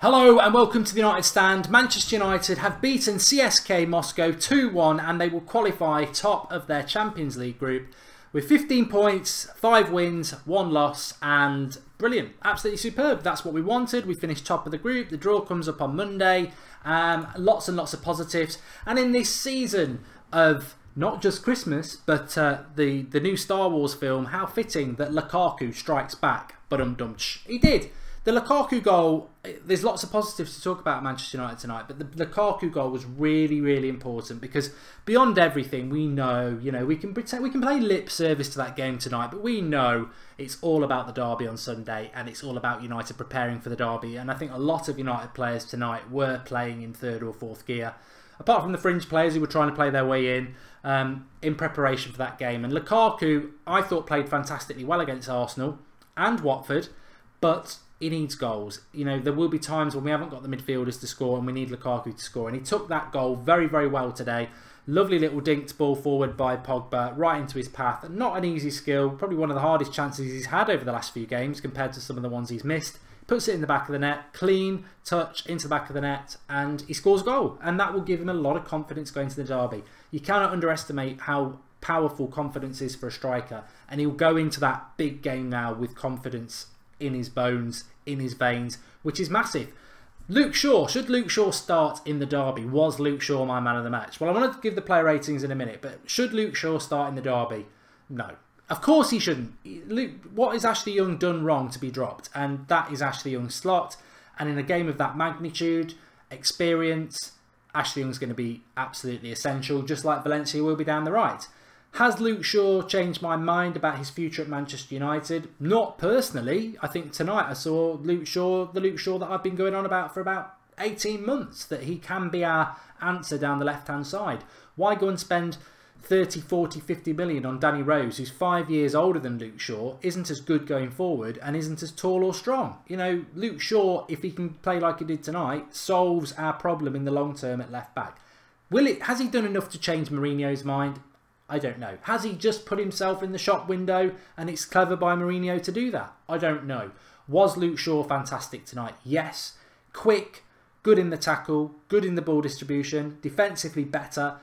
Hello and welcome to the United Stand. Manchester United have beaten CSKA Moscow 2-1 and they will qualify top of their Champions League group with 15 points, 5 wins, 1 loss, and brilliant. Absolutely superb. That's what we wanted. We finished top of the group. The draw comes up on Monday. Lots and lots of positives. And in this season of not just Christmas, but the new Star Wars film, how fitting that Lukaku strikes back. He did. The Lukaku goal, there's lots of positives to talk about at Manchester United tonight, but the Lukaku goal was really, really important because beyond everything, we know, we can play lip service to that game tonight, but we know it's all about the derby on Sunday and it's all about United preparing for the derby. And I think a lot of United players tonight were playing in 3rd or 4th gear, apart from the fringe players who were trying to play their way in preparation for that game. And Lukaku, I thought, played fantastically well against Arsenal and Watford, but he needs goals. There will be times when we haven't got the midfielders to score and we need Lukaku to score. And he took that goal very, very well today. Lovely little dinked ball forward by Pogba, right into his path. Not an easy skill. Probably one of the hardest chances he's had over the last few games compared to some of the ones he's missed. Puts it in the back of the net. Clean touch into the back of the net. And he scores a goal. And that will give him a lot of confidence going to the derby. You cannot underestimate how powerful confidence is for a striker. And he'll go into that big game now with confidence in his bones, in his veins, which is massive. Luke Shaw, should Luke Shaw start in the derby? Was Luke Shaw my man of the match? Well, I want to give the player ratings in a minute, but should Luke Shaw start in the derby? No. Of course he shouldn't. What has Ashley Young done wrong to be dropped? And that is Ashley Young's slot. And in a game of that magnitude, experience, Ashley Young's going to be absolutely essential, just like Valencia will be down the right. Has Luke Shaw changed my mind about his future at Manchester United? Not personally. I think tonight I saw the Luke Shaw that I've been going on about for about 18 months, that he can be our answer down the left-hand side. Why go and spend 30, 40, 50 million on Danny Rose, who's 5 years older than Luke Shaw, isn't as good going forward and isn't as tall or strong? Luke Shaw, if he can play like he did tonight, solves our problem in the long term at left-back. Has he done enough to change Mourinho's mind? I don't know. Has he just put himself in the shop window and it's clever by Mourinho to do that? I don't know. Was Luke Shaw fantastic tonight? Yes. Quick, good in the tackle, good in the ball distribution, defensively better,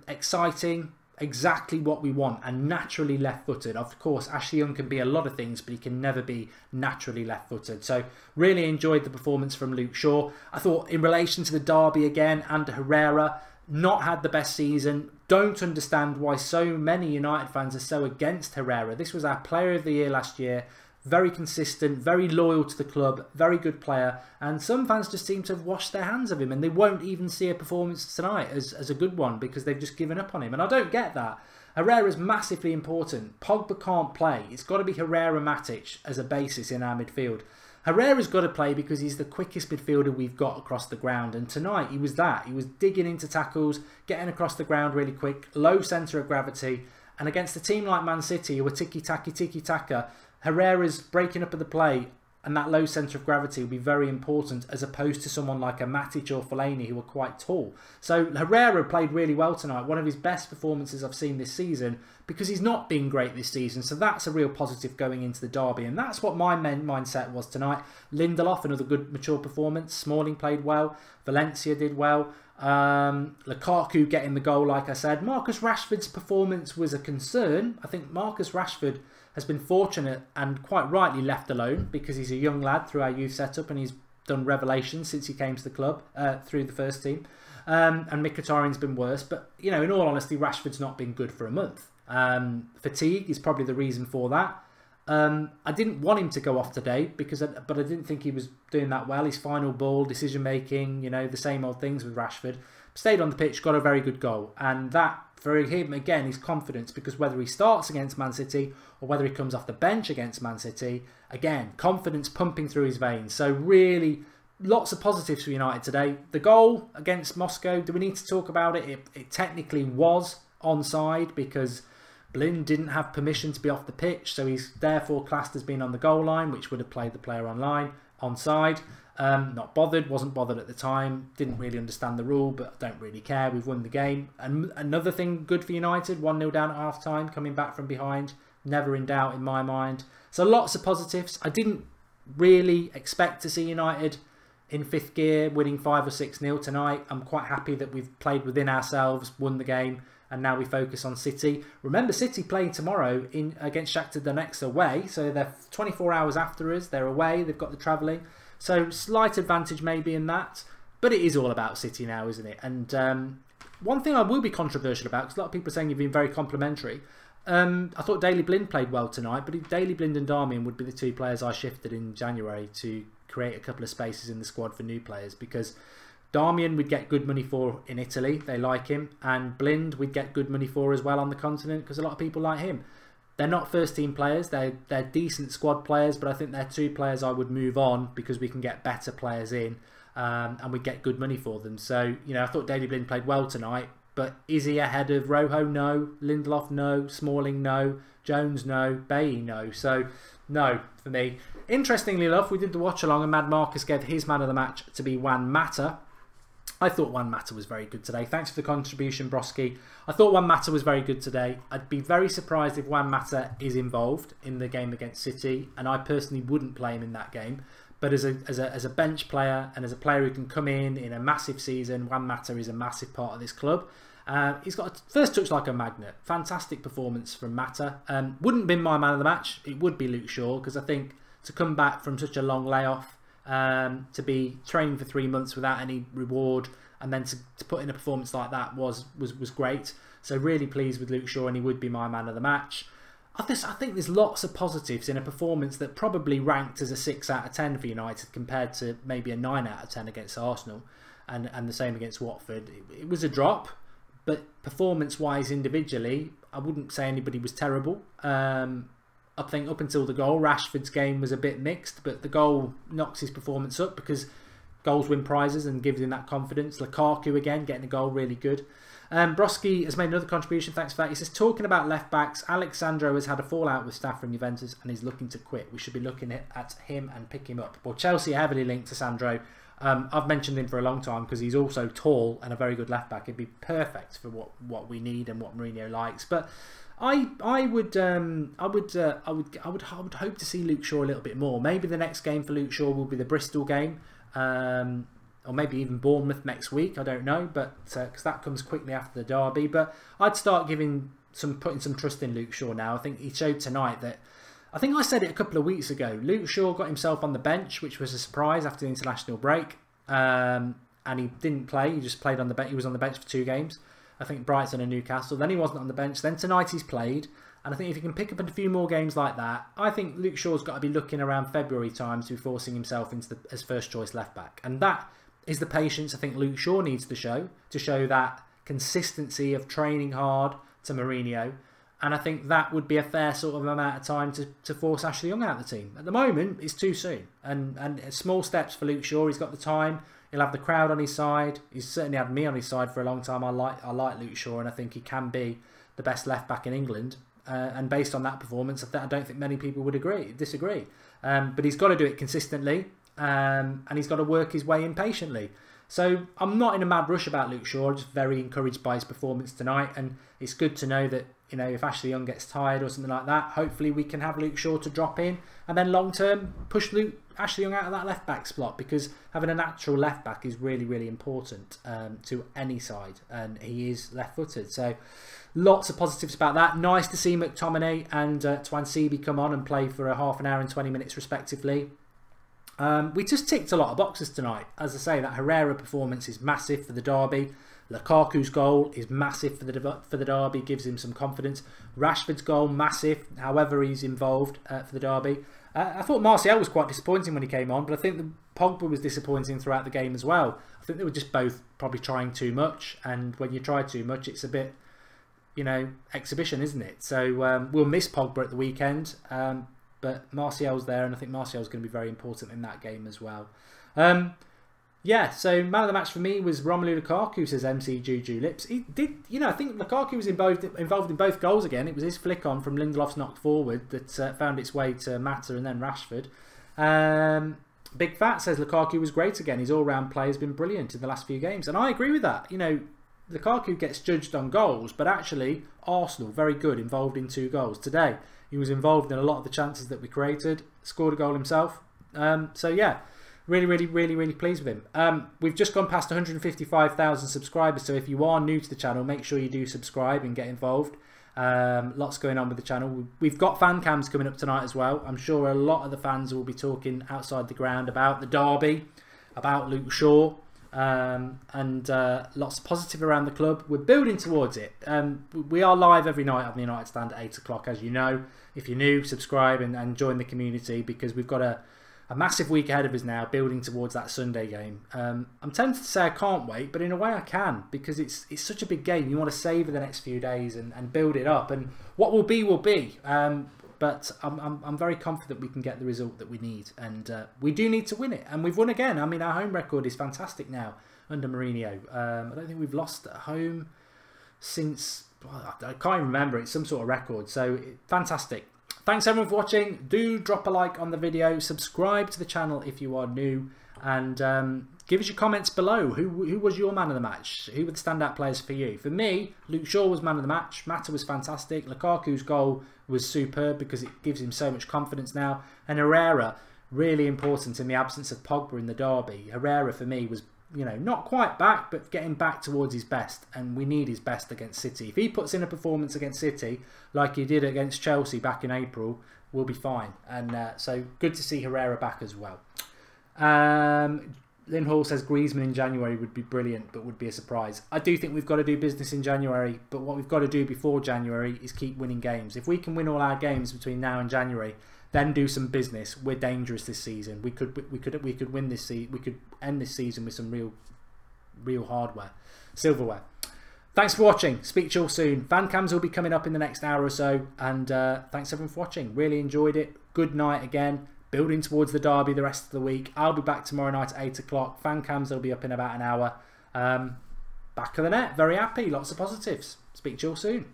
exciting, exactly what we want, and naturally left-footed. Of course, Ashley Young can be a lot of things, but he can never be naturally left-footed. So really enjoyed the performance from Luke Shaw. I thought in relation to the derby again, and Herrera, not had the best season. Don't understand why so many United fans are so against Herrera. This was our player of the year last year. Very consistent, very loyal to the club, very good player. And some fans just seem to have washed their hands of him and they won't even see a performance tonight as a good one because they've just given up on him. And I don't get that. Herrera's massively important. Pogba can't play. It's got to be Herrera-Matic as a basis in our midfield. Herrera's got to play because he's the quickest midfielder we've got across the ground. And tonight he was that. He was digging into tackles, getting across the ground really quick, low centre of gravity. And against a team like Man City, who are tiki-taka, Herrera's breaking up of the play and that low centre of gravity will be very important as opposed to someone like a Matic or Fellaini who are quite tall. So Herrera played really well tonight. One of his best performances I've seen this season because he's not been great this season. So that's a real positive going into the derby. And that's what my mindset was tonight. Lindelof, another good mature performance. Smalling played well. Valencia did well. Lukaku getting the goal, like I said. Marcus Rashford's performance was a concern. I think Marcus Rashford has been fortunate and quite rightly left alone because he's a young lad through our youth setup and he's done revelations since he came to the club through the first team. And Mkhitaryan's been worse. But, in all honesty, Rashford's not been good for a month. Fatigue is probably the reason for that. I didn't want him to go off today but I didn't think he was doing that well. His final ball, decision making, the same old things with Rashford. Stayed on the pitch, got a very good goal. And that, for him, again, is confidence because whether he starts against Man City or whether he comes off the bench against Man City, again, confidence pumping through his veins. So really, lots of positives for United today. The goal against Moscow, do we need to talk about it? It technically was onside because Blin didn't have permission to be off the pitch, so he's therefore classed as being on the goal line, which would have played the player onside. Not bothered, wasn't bothered at the time, didn't really understand the rule, but don't really care. We've won the game. And another thing good for United, 1-0 down at half time, coming back from behind, never in doubt in my mind. So lots of positives. I didn't really expect to see United in fifth gear, winning 5 or 6-0 tonight. I'm quite happy that we've played within ourselves, won the game, and now we focus on City. Remember, City playing tomorrow against Shakhtar Donetsk away, so they're 24 hours after us. They're away, they've got the travelling. So slight advantage maybe in that, but it is all about City now, isn't it? And one thing I will be controversial about, because a lot of people are saying you've been very complimentary. I thought Daley Blind played well tonight, but Daley Blind and Darmian would be the 2 players I shifted in January to create a couple of spaces in the squad for new players, because Darmian we'd get good money for in Italy, they like him, and Blind we'd get good money for as well on the continent because a lot of people like him. They're not first team players, they're decent squad players, but I think they're 2 players I would move on because we can get better players in and we get good money for them. So, you know, I thought Daley Blind played well tonight, but is he ahead of Rojo? No. Lindelof? No. Smalling? No. Jones? No. Bailly? No. So, no for me. Interestingly enough, we did the watch along and Mad Marcus gave his man of the match to be Juan Mata. I thought Juan Mata was very good today. Thanks for the contribution, Broski. I thought Juan Mata was very good today. I'd be very surprised if Juan Mata is involved in the game against City, and I personally wouldn't play him in that game. But as a bench player and as a player who can come in a massive season, Juan Mata is a massive part of this club. He's got a first touch like a magnet. Fantastic performance from Mata. Wouldn't have been my man of the match. It would be Luke Shaw, because I think to come back from such a long layoff, to be training for 3 months without any reward, and then to put in a performance like that was great. So really pleased with Luke Shaw, and he would be my man of the match. I think there's lots of positives in a performance that probably ranked as a 6 out of 10 for United compared to maybe a 9 out of 10 against Arsenal, and the same against Watford. It was a drop, but performance-wise individually, I wouldn't say anybody was terrible. I think up until the goal, Rashford's game was a bit mixed, but the goal knocks his performance up because goals win prizes and gives him that confidence. Lukaku again getting a goal, really good. Broski has made another contribution, thanks for that. He says, talking about left backs, Alexandro has had a fallout with staff from Juventus and is looking to quit. We should be looking at him and pick him up. Well, Chelsea are heavily linked to Sandro. I've mentioned him for a long time because he's also tall and a very good left back. He'd be perfect for what we need and what Mourinho likes. But I would hope to see Luke Shaw a little bit more. Maybe the next game for Luke Shaw will be the Bristol game. Or maybe even Bournemouth next week, I don't know, but because that comes quickly after the derby. But I'd start putting some trust in Luke Shaw now. I think he showed tonight that, I think I said it a couple of weeks ago, Luke Shaw got himself on the bench, which was a surprise after the international break, and he didn't play. He just played on the bench. He was on the bench for 2 games, I think Brighton and Newcastle. Then he wasn't on the bench. Then tonight he's played, and I think if he can pick up a few more games like that, I think Luke Shaw's got to be looking around February time to be forcing himself into as first choice left back, and that is the patience I think Luke Shaw needs to show that consistency of training hard to Mourinho. And I think that would be a fair sort of amount of time to force Ashley Young out of the team. At the moment, it's too soon. And small steps for Luke Shaw. He's got the time. He'll have the crowd on his side. He's certainly had me on his side for a long time. I like Luke Shaw, and I think he can be the best left back in England. And based on that performance, I don't think many people would disagree. But he's got to do it consistently. And he's got to work his way in patiently. So I'm not in a mad rush about Luke Shaw. I'm just very encouraged by his performance tonight, and it's good to know that, you know, if Ashley Young gets tired or something like that, hopefully we can have Luke Shaw to drop in, and then long term push Ashley Young out of that left back slot, because having a natural left back is really, really important to any side, and he is left footed. So lots of positives about that. Nice to see McTominay and Twansibi come on and play for a half an hour and 20 minutes respectively. We just ticked a lot of boxes tonight. As I say, that Herrera performance is massive for the derby. Lukaku's goal is massive for the derby, gives him some confidence. Rashford's goal, massive, however he's involved for the derby. I thought Martial was quite disappointing when he came on, but I think the Pogba was disappointing throughout the game as well. I think they were just both probably trying too much, and when you try too much, it's a bit, you know, exhibition, isn't it? So we'll miss Pogba at the weekend. But Martial's there, and I think Martial's going to be very important in that game as well. Yeah, so man of the match for me was Romelu Lukaku, says MC Juju Lips. He did, you know, I think Lukaku was involved in both goals again. It was his flick on from Lindelof's knocked forward that found its way to Mata and then Rashford. Big Fat says Lukaku was great again. His all-round play has been brilliant in the last few games, and I agree with that. You know, Lukaku gets judged on goals, but actually Arsenal, very good, involved in 2 goals today. He was involved in a lot of the chances that we created, scored a goal himself. So yeah, Really pleased with him. We've just gone past 155,000 subscribers, so if you are new to the channel, make sure you do subscribe and get involved. Lots going on with the channel. We've got fan cams coming up tonight as well. I'm sure a lot of the fans will be talking outside the ground about the derby, about Luke Shaw, and lots of positive around the club. We're building towards it. We are live every night on the United Stand at 8 o'clock, as you know. If you're new, subscribe and join the community, because we've got a massive week ahead of us now, building towards that Sunday game. I'm tempted to say I can't wait, but in a way I can, because it's such a big game. You want to savour the next few days and build it up, and what will be will be. But I'm very confident we can get the result that we need, and we do need to win it, and we've won again. I mean, our home record is fantastic now under Mourinho. I don't think we've lost at home since, well, I can't even remember. It's some sort of record, so fantastic. Thanks everyone for watching. Do drop a like on the video, subscribe to the channel if you are new, and give us your comments below. Who was your man of the match? Who were the standout players for you? For me, Luke Shaw was man of the match. Mata was fantastic. Lukaku's goal was superb because it gives him so much confidence now. And Herrera, really important in the absence of Pogba in the derby. Herrera for me was, you know, not quite back, but getting back towards his best, and we need his best against City. If he puts in a performance against City like he did against Chelsea back in April, we'll be fine. And so good to see Herrera back as well. Lynn Hall says Griezmann in January would be brilliant, but would be a surprise. I do think we've got to do business in January, but what we've got to do before January is keep winning games. If we can win all our games between now and January, then do some business, we're dangerous this season. We could win this season. We could end this season with some real silverware. Thanks for watching. Speak to you all soon. Fan cams will be coming up in the next hour or so, and thanks everyone for watching. Really enjoyed it. Good night again. Building towards the derby the rest of the week. I'll be back tomorrow night at 8 o'clock. Fan cams will be up in about an hour. Back of the net. Very happy. Lots of positives. Speak to you all soon.